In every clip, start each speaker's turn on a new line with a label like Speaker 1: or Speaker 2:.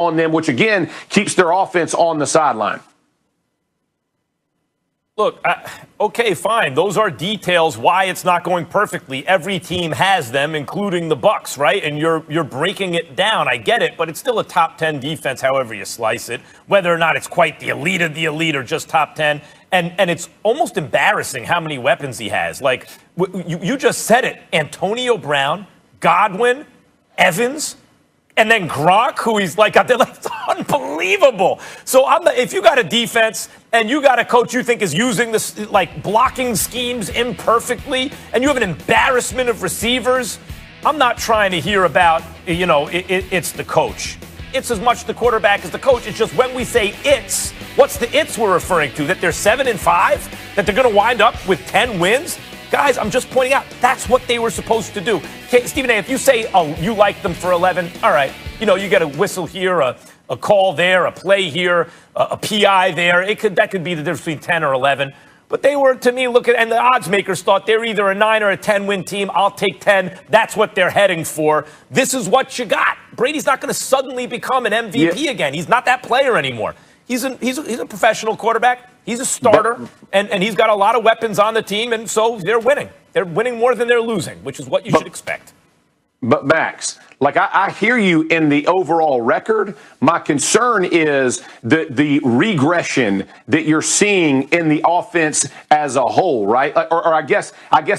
Speaker 1: on them, which again keeps their offense on the sideline.
Speaker 2: Look, okay, fine. Those are details why it's not going perfectly. Every team has them, including the Bucs, right? And you're breaking it down. I get it, but it's still a top 10 defense, however you slice it. Whether or not it's quite the elite of the elite or just top 10. And it's almost embarrassing how many weapons he has. Like, you just said it. Antonio Brown, Godwin, Evans, and then Gronk, who he's like, it's unbelievable. So if you got a defense and you got a coach you think is using this, like blocking schemes imperfectly, and you have an embarrassment of receivers, I'm not trying to hear about, it's the coach. It's as much the quarterback as the coach. It's just when we say it's, what's the it's we're referring to? That they're 7-5? That they're going to wind up with 10 wins? Guys, I'm just pointing out, that's what they were supposed to do. Okay, Stephen A., if you say, you like them for 11, all right, you get a whistle here, a call there, a play here, a PI there. That could be the difference between 10 or 11. But they were, to me, and the odds makers thought they're either a 9 or a 10-win team. I'll take 10. That's what they're heading for. This is what you got. Brady's not going to suddenly become an MVP again. He's not that player anymore. He's a professional quarterback. He's a starter, and he's got a lot of weapons on the team, and so they're winning. They're winning more than they're losing, which is what you should expect.
Speaker 1: But, Max, I hear you in the overall record. My concern is the regression that you're seeing in the offense as a whole, right? Or I guess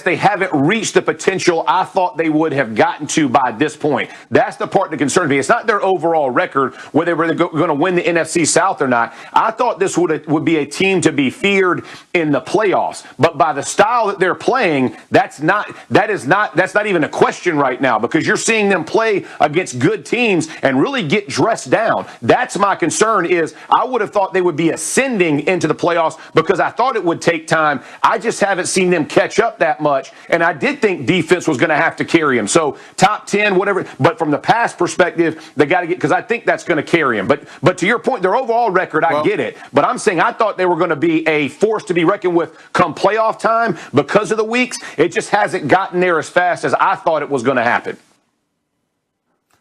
Speaker 1: they haven't reached the potential I thought they would have gotten to by this point. That's the part that concerns me. It's not their overall record, whether they're going to win the NFC South or not. I thought this would be a team to be feared in the playoffs. But by the style that they're playing, that's not even a question right now, because you're seeing them play against good teams and really get dressed down. That's my concern. Is I would have thought they would be ascending into the playoffs because I thought it would take time. I just haven't seen them catch up that much, and I did think defense was going to have to carry them. So top 10, whatever. But from the past perspective, they got to get, because I think that's going to carry them. But to your point, their overall record, I get it. But I'm saying I thought they were going to be a force to be reckoned with come playoff time because of the weeks. It just hasn't gotten there as fast as I thought it was going to happen.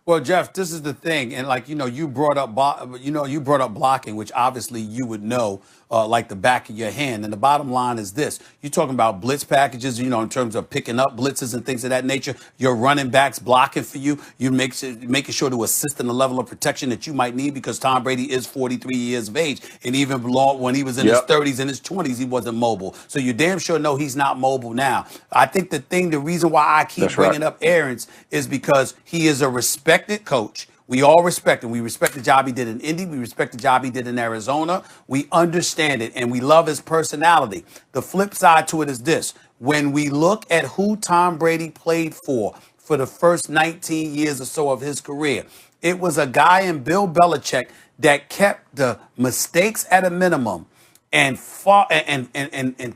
Speaker 3: Well, Jeff, this is the thing, and you brought up blocking, which obviously you would know like the back of your hand. And the bottom line is this: you're talking about blitz packages, in terms of picking up blitzes and things of that nature. Your running backs blocking for you. You're making sure to assist in the level of protection that you might need, because Tom Brady is 43 years of age, and even when he was in his 30s and his 20s, he wasn't mobile. So you damn sure know he's not mobile now. I think the reason why I keep bringing up Arians is because he is a respected coach. We all respect him. We respect the job he did in Indy. We respect the job he did in Arizona. We understand it, and we love his personality. The flip side to it is this. When we look at who Tom Brady played for the first 19 years or so of his career, it was a guy in Bill Belichick that kept the mistakes at a minimum and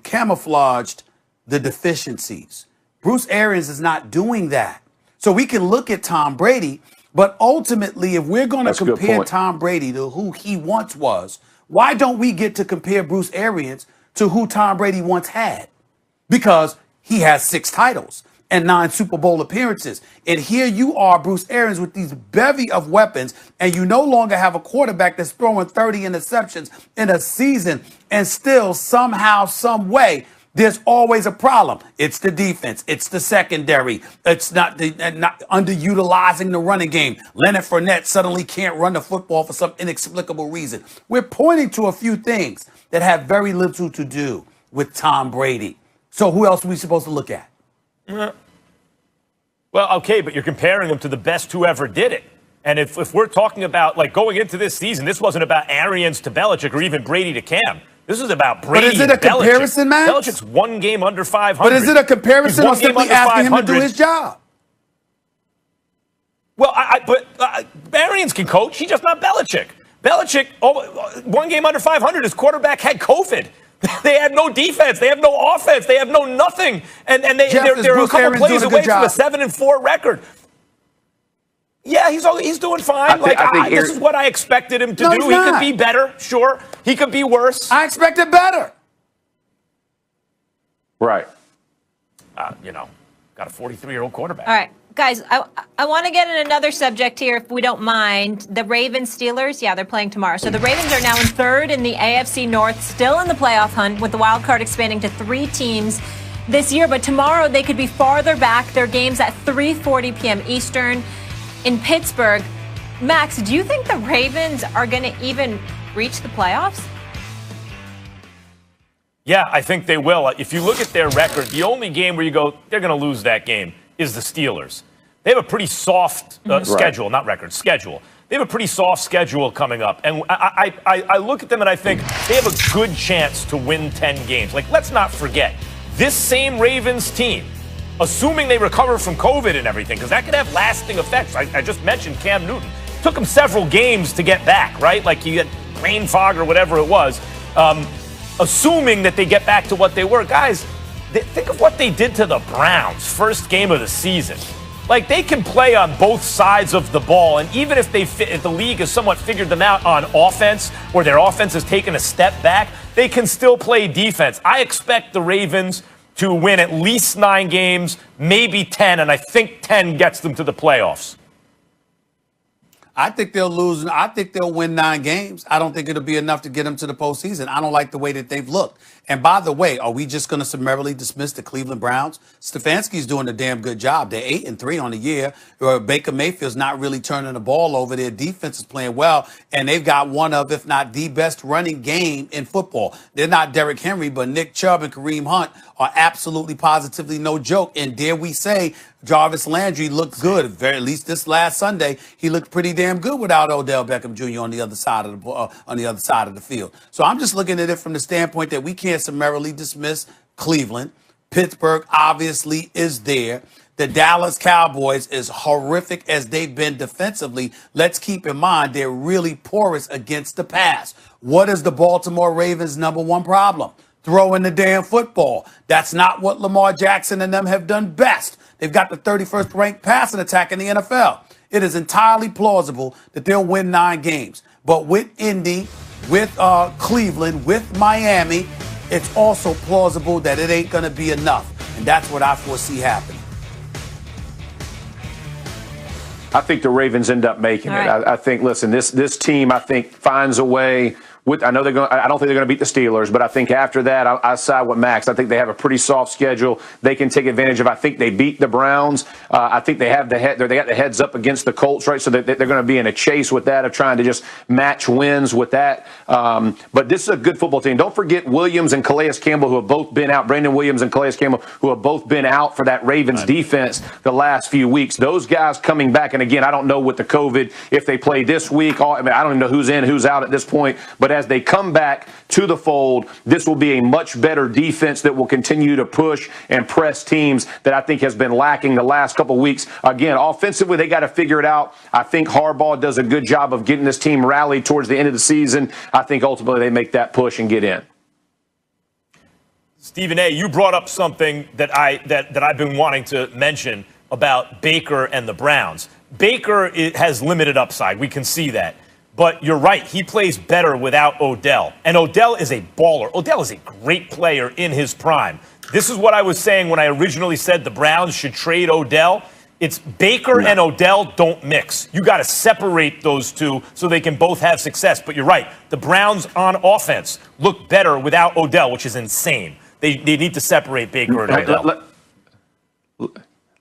Speaker 3: camouflaged the deficiencies. Bruce Arians is not doing that. So we can look at Tom Brady, but ultimately, if we're going to compare Tom Brady to who he once was, why don't we get to compare Bruce Arians to who Tom Brady once had? Because he has 6 titles and 9 Super Bowl appearances. And here you are, Bruce Arians, with these bevy of weapons, and you no longer have a quarterback that's throwing 30 interceptions in a season, and still somehow, some way, there's always a problem. It's the defense. It's the secondary. It's not underutilizing the running game. Leonard Fournette suddenly can't run the football for some inexplicable reason. We're pointing to a few things that have very little to do with Tom Brady. So who else are we supposed to look at?
Speaker 2: Well, okay, but you're comparing him to the best who ever did it. And if we're talking about, going into this season, this wasn't about Arians to Belichick or even Brady to Cam. This is about Brady.
Speaker 3: But is it a comparison, Max?
Speaker 2: Belichick's one game under 500.
Speaker 3: But is it a comparison or simply asking him to do his job?
Speaker 2: Well, but Arians can coach. He's just not Belichick. Belichick, one game under 500, his quarterback had COVID. They had no defense. They have no offense. They have no nothing. And they're a couple plays away from a 7-4 record. Yeah, he's doing fine. This is what I expected him to do. He could be better, sure. He could be worse.
Speaker 3: I expected better.
Speaker 1: Right.
Speaker 2: Got a 43-year-old quarterback.
Speaker 4: All right. Guys, I want to get in another subject here, if we don't mind. The Ravens-Steelers, yeah, they're playing tomorrow. So the Ravens are now in third in the AFC North, still in the playoff hunt, with the wild card expanding to 3 teams this year. But tomorrow they could be farther back. Their game's at 3:40 p.m. Eastern in Pittsburgh. Max, do you think the Ravens are going to even reach the playoffs?
Speaker 2: Yeah, I think they will. If you look at their record, the only game where you go, they're going to lose that game is the Steelers. They have a pretty soft schedule, not record, schedule. They have a pretty soft schedule coming up. And I look at them and I think they have a good chance to win 10 games. Like, let's not forget, this same Ravens team, assuming they recover from COVID and everything, because that could have lasting effects. I just mentioned Cam Newton. Took him several games to get back, right? Like he had brain fog or whatever it was. Assuming that they get back to what they were. Guys, think of what they did to the Browns first game of the season. Like, they can play on both sides of the ball, and even if if the league has somewhat figured them out on offense, or their offense has taken a step back, they can still play defense. I expect the Ravens to win at least 9 games, maybe 10, and I think 10 gets them to the playoffs.
Speaker 3: I think they'll lose. I think they'll win 9 games. I don't think it'll be enough to get them to the postseason. I don't like the way that they've looked. And by the way, are we just going to summarily dismiss the Cleveland Browns? Stefanski's doing a damn good job. They're 8-3 on the year. Baker Mayfield's not really turning the ball over. Their defense is playing well, and they've got one of, if not the best running game in football. They're not Derrick Henry, but Nick Chubb and Kareem Hunt are absolutely positively no joke. And dare we say, Jarvis Landry looked good. At least this last Sunday, he looked pretty damn good without Odell Beckham Jr. on the other side of the field. So I'm just looking at it from the standpoint that we can't summarily dismiss Cleveland. Pittsburgh obviously is there. The Dallas Cowboys, as horrific as they've been defensively, let's keep in mind they're really porous against the pass. What is the Baltimore Ravens' #1 problem? Throwing the damn football. That's not what Lamar Jackson and them have done best. They've got the 31st ranked passing attack in the NFL. It is entirely plausible that they'll win 9 games. But with Indy, with Cleveland, with Miami, it's also plausible that it ain't going to be enough. And that's what I foresee happening.
Speaker 1: I think the Ravens end up making it.
Speaker 4: Right.
Speaker 1: I think, listen, this team, I think, finds a way. I know I don't think they're going to beat the Steelers, but I think after that, I side with Max. I think they have a pretty soft schedule. They can take advantage of. I think they beat the Browns. I think they have they got the heads up against the Colts, right? So they're going to be in a chase with that, of trying to just match wins with that. But this is a good football team. Don't forget Williams and Calais Campbell, who have both been out. Brandon Williams and Calais Campbell, who have both been out for that Ravens defense the last few weeks. Those guys coming back, and again, I don't know with the COVID if they play this week. I don't even know who's in, who's out at this point. But as they come back to the fold, this will be a much better defense that will continue to push and press teams that I think has been lacking the last couple of weeks. Again, offensively, they got to figure it out. I think Harbaugh does a good job of getting this team rallied towards the end of the season. I think ultimately they make that push and get in.
Speaker 2: Stephen A., you brought up something that I've been wanting to mention about Baker and the Browns. Baker has limited upside. We can see that. But you're right. He plays better without Odell. And Odell is a baller. Odell is a great player in his prime. This is what I was saying when I originally said the Browns should trade Odell. It's Baker and Odell don't mix. You got to separate those two so they can both have success. But you're right. The Browns on offense look better without Odell, which is insane. They need to separate Baker and Odell.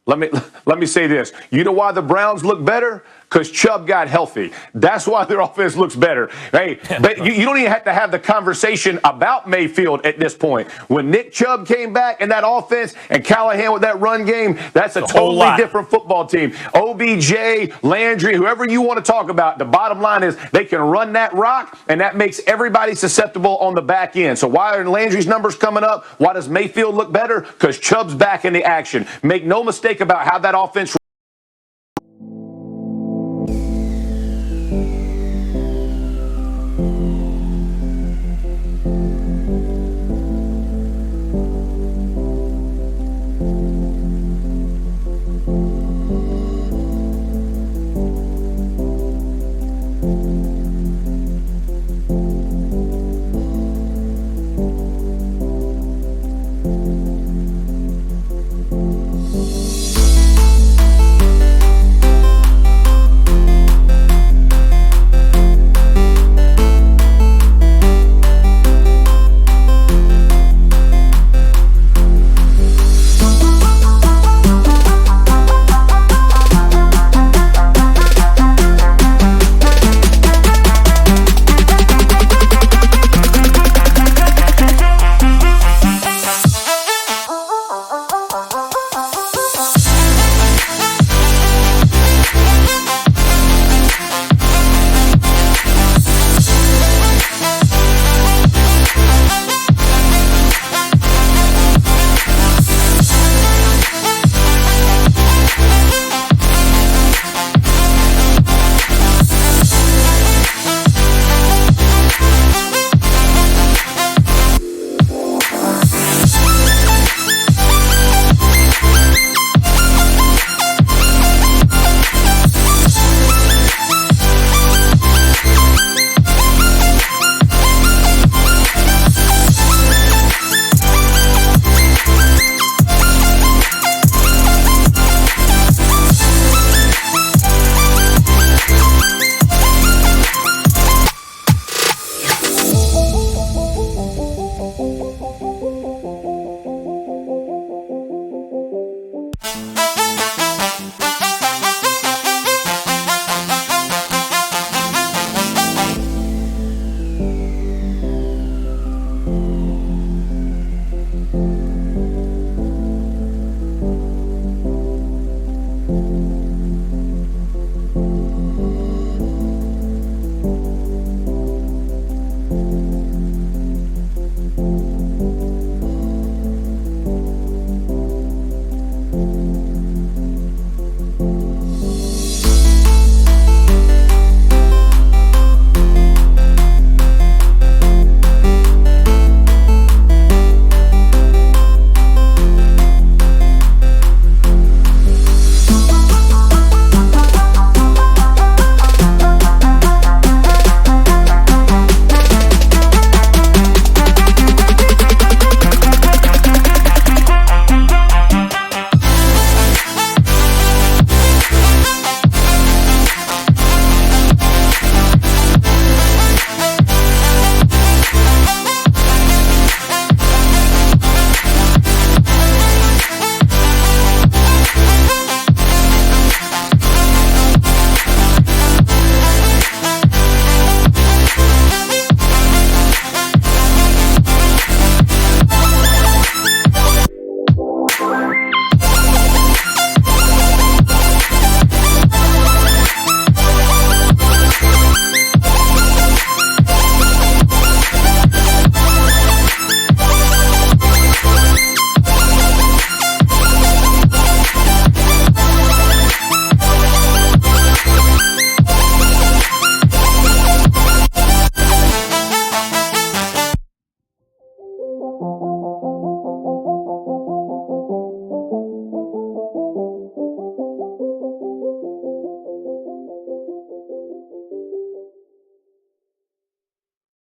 Speaker 1: Let me say this. You know why the Browns look better? Because Chubb got healthy. That's why their offense looks better. Hey, but you don't even have to have the conversation about Mayfield at this point. When Nick Chubb came back in that offense and Callahan with that run game, that's a totally different football team. OBJ, Landry, whoever you want to talk about, the bottom line is they can run that rock, and that makes everybody susceptible on the back end. So why are Landry's numbers coming up? Why does Mayfield look better? Because Chubb's back in the action. Make no mistake about how that offense